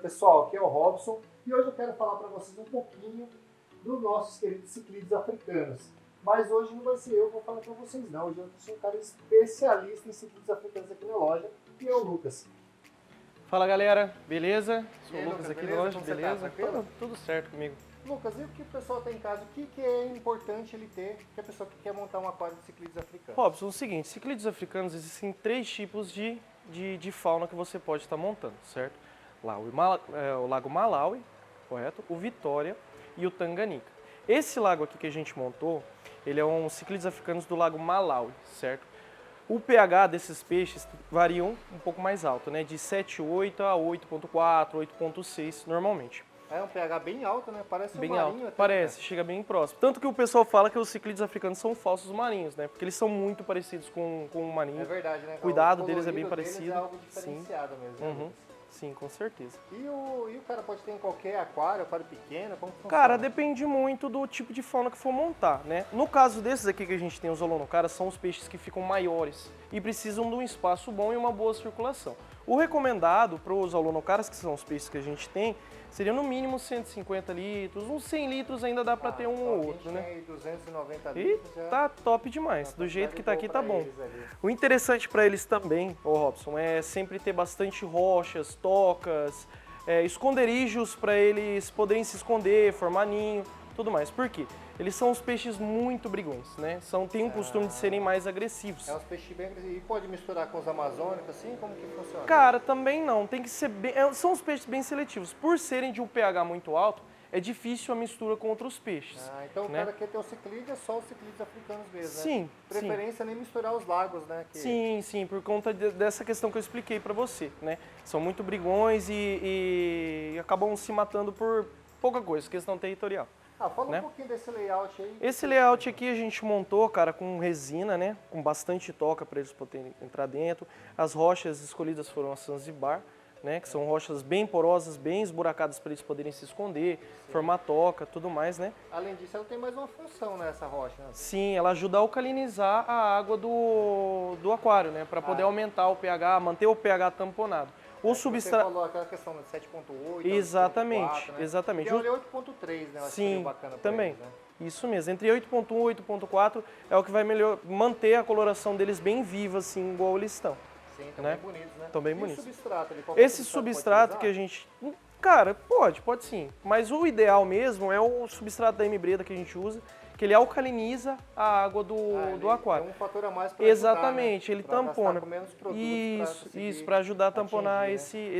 pessoal, aqui é o Robson e hoje eu quero falar para vocês um pouquinho dos nossos queridos ciclídeos africanos. Mas hoje não vai ser eu que vou falar para vocês não, hoje eu sou um cara especialista em ciclídeos africanos aqui na loja e é o Lucas. Fala galera, beleza? Sou aí, o Lucas Lucas, aqui da beleza? loja, Como você tá? beleza? Tranquilo? Tudo certo comigo. Lucas, e o que o pessoal tem em casa, o que é importante ele ter, que a pessoa que quer montar um aquário de ciclídeos africanos? Robson, o seguinte, ciclídeos africanos existem 3 tipos de fauna que você pode estar montando, certo? Lá o Lago Malawi, correto? O Vitória e o Tanganica. Esse lago aqui que a gente montou, ele é um ciclídeos africanos do Lago Malawi, certo? O pH desses peixes variam um pouco mais alto, né? De 7,8 a 8,4, 8,6 normalmente. É um pH bem alto, né? Parece Bem um marinho alto, até, parece, né? chega bem próximo. Tanto que o pessoal fala que os ciclídeos africanos são falsos marinhos, né? Porque eles são muito parecidos com o marinho. É verdade, né? O cuidado O deles é bem colorido deles parecido. é algo Sim. diferenciado mesmo. né, Uhum. Lucas? Sim, com certeza. E o cara pode ter em qualquer aquário pequeno? Como que funciona? Cara, depende muito do tipo de fauna que for montar, né? No caso desses aqui que a gente tem, os holonocaras, são os peixes que ficam maiores e precisam de um espaço bom e uma boa circulação. O recomendado para os holonocaras, que são os peixes que a gente tem, seria no mínimo 150 litros, uns 100 litros ainda dá para ter um ou outro, né? Tem 290 E litros já. tá top demais, Tá do jeito que tá aqui pra tá bom. eles ali. O interessante para eles também, ô Robson, é sempre ter bastante rochas, tocas, esconderijos para eles poderem se esconder, formar ninho, tudo mais. Por quê? Eles são os peixes muito brigões, né? Têm um costume de serem mais agressivos. É uns peixes bem agressivos. E pode misturar com os amazônicos, assim? Como que funciona? Cara, também não, tem que ser bem... são os peixes bem seletivos. Por serem de um pH muito alto, é difícil a mistura com outros peixes. Então né? o cara quer ter o ciclídeo, é só os ciclídeos africanos mesmo, né? Sim, Preferência nem misturar os lagos, né? Sim, por conta dessa questão que eu expliquei para você, né? São muito brigões e acabam se matando por pouca coisa, questão territorial. Fala né? um pouquinho desse layout aí. Esse layout aqui a gente montou, cara, com resina, né? Com bastante toca para eles poderem entrar dentro. As rochas escolhidas foram a Zanzibar, né? Que são rochas bem porosas, bem esburacadas para eles poderem se esconder, formar toca, tudo mais, né? Além disso, ela tem mais uma função, né, essa rocha, né? Sim, ela ajuda a alcalinizar a água do aquário, né? Para poder aumentar o pH, manter o pH tamponado. O substrato... Você falou aquela questão de 7.8, Exatamente, 8.4, né? exatamente. E eu olhei 8.3, né? Eu acho que seria Sim, bacana pra também. eles, né? Isso mesmo. Entre 8.1 e 8.4 é o que vai manter a coloração deles bem viva, assim, igual eles estão. Sim, estão né? bem bonitos, né? Estão bem E bonitos. o substrato ali? Qualquer Esse substrato pode que a gente... Cara, pode sim. Mas o ideal mesmo é o substrato da M-Breda que a gente usa, que ele alcaliniza a água do aquário. É um fator a mais para Exatamente, ajudar, né? ele Pra tampona. gastar com menos produtos Isso, para ajudar a tamponar atingir, né?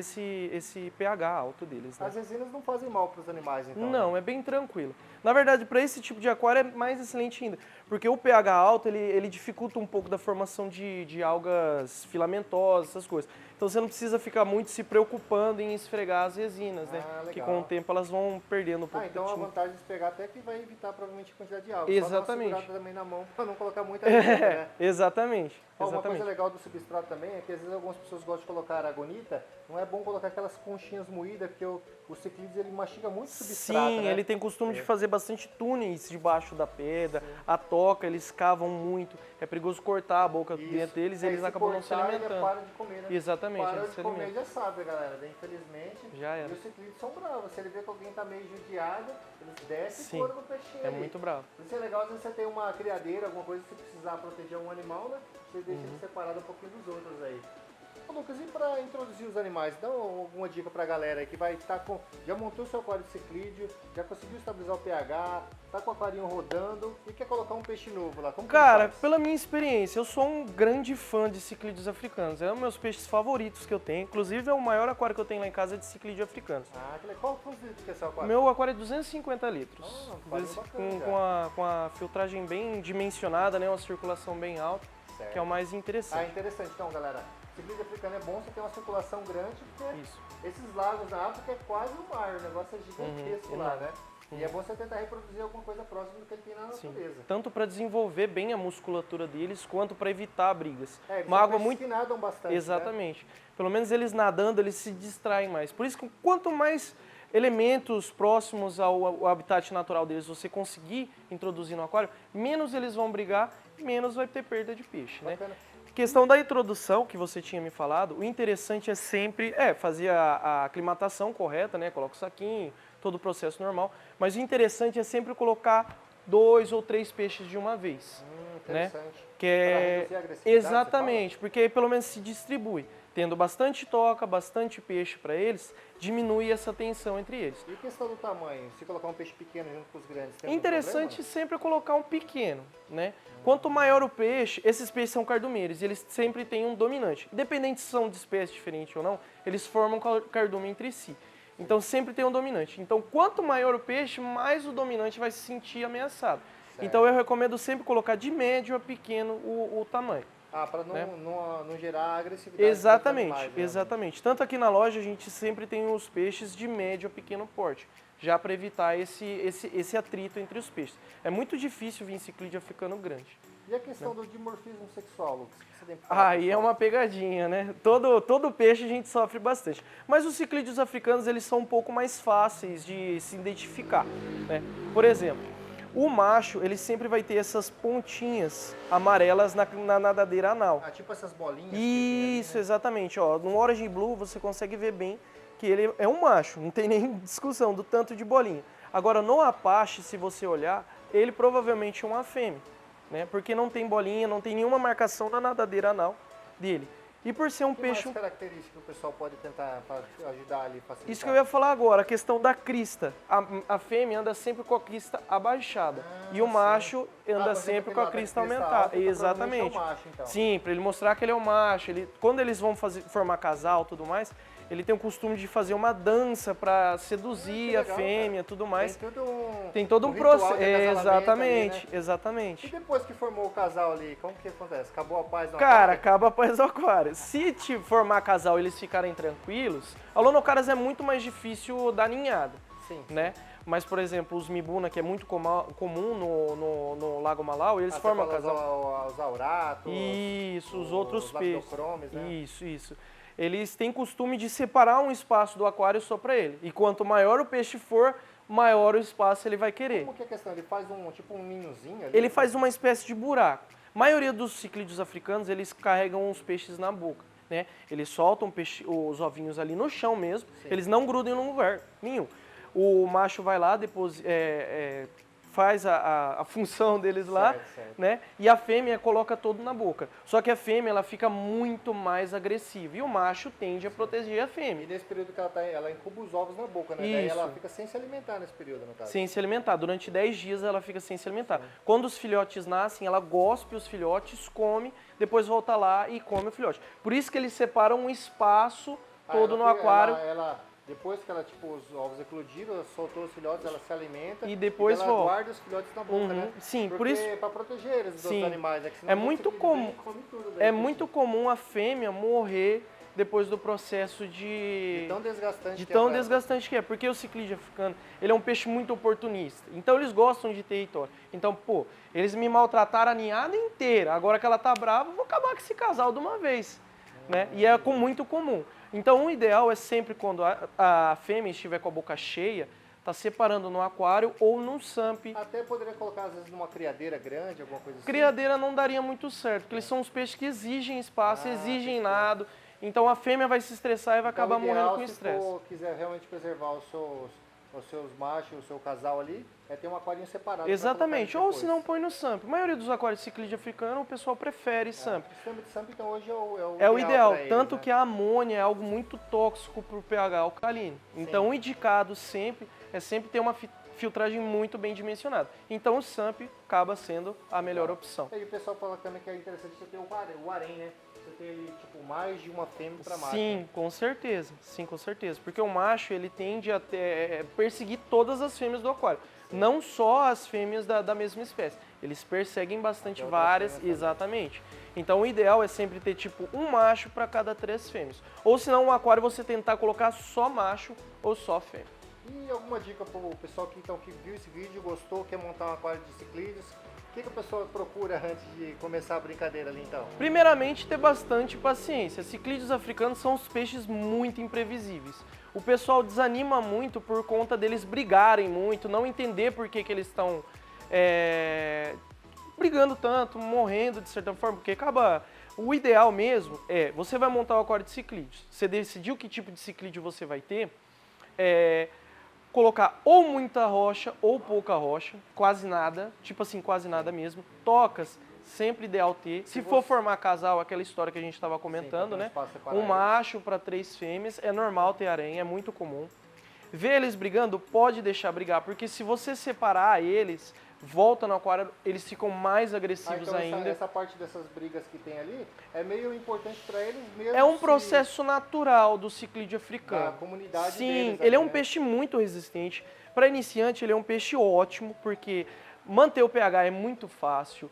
esse pH alto deles. Né? As resinas não fazem mal para os animais, então? Não, né? é bem tranquilo. Na verdade, para esse tipo de aquário é mais excelente ainda, porque o pH alto ele dificulta um pouco da formação de algas filamentosas, essas coisas. Então você não precisa ficar muito se preocupando em esfregar as resinas, né? Legal. Que com o tempo elas vão perdendo um pouco Então do a tinta. vantagem de pegar até que vai evitar provavelmente a quantidade de água. Exatamente. Só dar uma segurada também na mão para não colocar muita areia, né? Exatamente. Uma coisa legal do substrato também é que às vezes algumas pessoas gostam de colocar aragonita, não é bom colocar aquelas conchinhas moídas, porque o ciclídeos ele mastiga muito o substrato, Sim, né? ele tem costume de fazer bastante túneis debaixo da pedra, a toca, eles cavam muito, é perigoso cortar a boca dentro deles e eles acabam não se alimentando. Para de comer, né? Exatamente, para eles de se comer alimentam. já sabe, galera, infelizmente. Já era. E os ciclídeos são bravos, se ele vê que alguém tá meio judiado, eles descem Sim, e foram no peixinho é ali. muito bravo. Por isso é legal, às vezes você tem uma criadeira, alguma coisa, se precisar proteger um animal, né? Você deixa ele separado um pouquinho dos outros aí. Ô, Lucas, e para introduzir os animais, dá alguma dica pra galera aí que vai estar com... Já montou seu aquário de ciclídeo, já conseguiu estabilizar o pH, tá com o aquarinho rodando e quer colocar um peixe novo lá, como que ele Cara, faz? pela minha experiência, eu sou um grande fã de ciclídeos africanos. É um dos meus peixes favoritos que eu tenho. Inclusive, é o maior aquário que eu tenho lá em casa de ciclídeo africanos. Que legal. Qual que é seu aquário? Meu aquário é 250 litros. Aquário bacana, Com a filtragem bem dimensionada, né? Uma circulação bem alta, certo. Que é o mais interessante. Interessante. Então, galera, ciclídeo africano é bom você ter uma circulação grande, porque Isso. esses lagos na África é quase um mar, o negócio é gigantesco lá, enorme. né? E é bom você tentar reproduzir alguma coisa próxima do que ele tem na natureza. Tanto para desenvolver bem a musculatura deles, quanto para evitar brigas. Eles Uma são água peixes muito que nadam bastante, Exatamente. Pelo menos eles nadando, eles se distraem mais. Por isso que quanto mais elementos próximos ao habitat natural deles você conseguir introduzir no aquário, menos eles vão brigar, menos vai ter perda de peixe, né? Bacana. questão da introdução que você tinha me falado, o interessante é sempre fazer a aclimatação correta, né? Coloca o saquinho, todo o processo normal. Mas o interessante é sempre colocar 2 ou 3 peixes de uma vez. Interessante. Né? Que é... Para reduzir a agressividade, Exatamente, porque aí pelo menos se distribui. Tendo bastante toca, bastante peixe para eles, diminui essa tensão entre eles. E questão do tamanho? Se colocar um peixe pequeno junto com os grandes, tem Interessante algum problema? sempre colocar um pequeno, né? Quanto maior o peixe, esses peixes são cardumeiros, e eles sempre têm um dominante. Independente se são de espécie diferente ou não, eles formam cardume entre si. Então sempre tem um dominante. Então quanto maior o peixe, mais o dominante vai se sentir ameaçado. Certo. Então eu recomendo sempre colocar de médio a pequeno o tamanho. Para não, né? não gerar agressividade. Exatamente, Dos animais, né? exatamente. Tanto aqui na loja a gente sempre tem os peixes de médio a pequeno porte, já para evitar esse atrito entre os peixes. É muito difícil vir ciclídeo africano grande. E a questão do dimorfismo sexual, Lucas? O que você tem pra falar, Aí é pessoal? uma pegadinha, né? Todo peixe a gente sofre bastante. Mas os ciclídeos africanos, eles são um pouco mais fáceis de se identificar, né? Por exemplo, o macho, ele sempre vai ter essas pontinhas amarelas na nadadeira anal. Tipo essas bolinhas. que Isso, tem ali, né? exatamente. Ó, no Origin Blue você consegue ver bem que ele é um macho, não tem nem discussão do tanto de bolinha. Agora, no Apache, se você olhar, ele provavelmente é uma fêmea, né? Porque não tem bolinha, não tem nenhuma marcação na nadadeira anal dele. E por ser um Que peixe... mais características que o pessoal pode tentar pra ajudar ali, facilitar? Isso que eu ia falar agora, a questão da crista. A fêmea anda sempre com a crista abaixada e o sim. macho anda pra sempre exemplo, com a aquele lá da crista crista aumentada. alta, então, Exatamente. provavelmente é o macho, então. Sim, para ele mostrar que ele é o macho. Quando eles vão formar casal e tudo mais, ele tem o costume de fazer uma dança para seduzir Que a legal, fêmea e cara. tudo mais. Tem todo um processo. ritual de acasalamento Exatamente, ali, né? E exatamente. depois que formou o casal ali, como que acontece? Acabou a paz no Cara, aquário? acaba após o aquário. Se te formar casal e eles ficarem tranquilos, a Lonocaras é muito mais difícil da ninhada, Sim. né? Mas, por exemplo, os Mibuna, que é muito comum no Lago Malau, eles Você formam fala casal. Os auratos. Isso, os outros peixes. lactocromes, né? Isso. Eles têm costume de separar um espaço do aquário só para ele. E quanto maior o peixe for, maior o espaço ele vai querer. Como que é a questão? Ele faz tipo um ninhozinho ali? Ele faz uma espécie de buraco. A maioria dos ciclídeos africanos, eles carregam os peixes na boca, né? Eles soltam os ovinhos ali no chão mesmo, Sim. eles não grudam em lugar nenhum. O macho vai lá, depois faz a função deles lá, Certo. né? E a fêmea coloca todo na boca. Só que a fêmea, ela fica muito mais agressiva e o macho tende a proteger a E fêmea. nesse período que ela incuba os ovos na boca, né? Daí Isso. ela fica sem se alimentar nesse período, no caso. Sem se alimentar. Durante 10 dias ela fica sem se alimentar. Quando os filhotes nascem, ela gospe os filhotes, come, depois volta lá e come o filhote. Por isso que eles separam um espaço todo no aquário. Depois que os ovos eclodiram, ela soltou os filhotes, ela se alimenta. E depois ela volta. guarda os filhotes na boca, né? Sim, Porque, por isso. Pra proteger eles dos Sim. animais, né? Que senão É os muito outros comum. vêm e comem tudo, daí, É muito comum a fêmea morrer depois do processo De tão desgastante de que é tão pra ela. desgastante que é, porque o ciclídeo africano, ele é um peixe muito oportunista. Então eles gostam de território. Então, pô, eles me maltrataram a ninhada inteira. Agora que ela tá brava, eu vou acabar com esse casal de uma vez, né? E é muito comum. Então o ideal é sempre quando a fêmea estiver com a boca cheia, tá separando no aquário ou num SAMP. Até poderia colocar, às vezes, numa criadeira grande, alguma coisa assim. Criadeira não daria muito certo, porque eles são os peixes que exigem espaço, exigem perfeito. nado. Então a fêmea vai se estressar e vai Então, acabar o ideal, morrendo com se estresse. for, quiser realmente preservar os seus machos, o seu casal ali, é ter um aquarinho separado. pra Exatamente, colocar ou eles se não põe no SAMP. A maioria dos aquários de ciclídeo africano, o pessoal prefere SAMP. O sistema de SAMP, então, hoje É o ideal, pra eles, tanto né? que a amônia é algo muito tóxico para o pH alcalino. Então o indicado sempre é sempre ter uma filtragem muito bem dimensionada. Então o SAMP acaba sendo a melhor opção. E o pessoal fala também que é interessante você ter o harém, né? Você ter ele, mais de uma fêmea para macho. Sim, com certeza. Sim, com certeza. Porque o macho, ele tende a perseguir todas as fêmeas do aquário. Não só as fêmeas da mesma espécie. Eles perseguem bastante Tem outras várias, fêmeas também. exatamente. Então o ideal é sempre ter um macho para cada 3 fêmeas. Ou se não, um aquário você tentar colocar só macho ou só fêmea. E alguma dica para o pessoal que viu esse vídeo, gostou, quer montar um aquário de ciclídeos? O que a pessoa procura antes de começar a brincadeira ali, então? Primeiramente, ter bastante paciência. Ciclídeos africanos são os peixes muito imprevisíveis. O pessoal desanima muito por conta deles brigarem muito, não entender por que eles estão brigando tanto, morrendo de certa forma, porque acaba... O ideal mesmo é, você vai montar o aquário de ciclídeos, você decidiu que tipo de ciclídeo você vai ter, colocar ou muita rocha ou pouca rocha, quase nada, tipo assim, quase nada mesmo. Tocas, sempre ideal ter. Se for formar casal, aquela história que a gente estava comentando, né? Um macho para 3 fêmeas, é normal ter harém, é muito comum. Ver eles brigando, pode deixar brigar, porque se você separar eles, volta no aquário, eles ficam mais agressivos então ainda. Essa parte dessas brigas que tem ali é meio importante para eles mesmo. É um processo natural do ciclídeo africano. Da comunidade Sim, deles ele é ali, um né? peixe muito resistente. Para iniciante, ele é um peixe ótimo, porque manter o pH é muito fácil.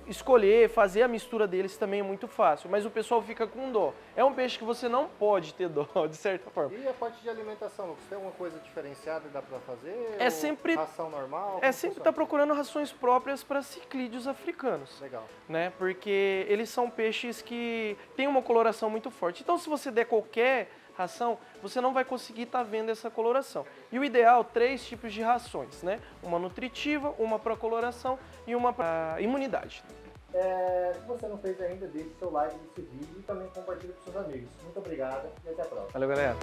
Escolher, fazer a mistura deles também é muito fácil, mas o pessoal fica com dó. É um peixe que você não pode ter dó, de certa forma. E a parte de alimentação, Lucas, tem alguma coisa diferenciada que dá para fazer? É sempre... Ração normal? É sempre estar procurando rações próprias para ciclídeos africanos. Legal. Né? Porque eles são peixes que têm uma coloração muito forte. Então, se você der qualquer ração, você não vai conseguir estar vendo essa coloração. E o ideal, 3 tipos de rações, né? Uma nutritiva, uma para coloração e uma para imunidade. Se você não fez ainda, deixe seu like nesse vídeo e também compartilhe com seus amigos. Muito obrigado e até a próxima. Valeu, galera!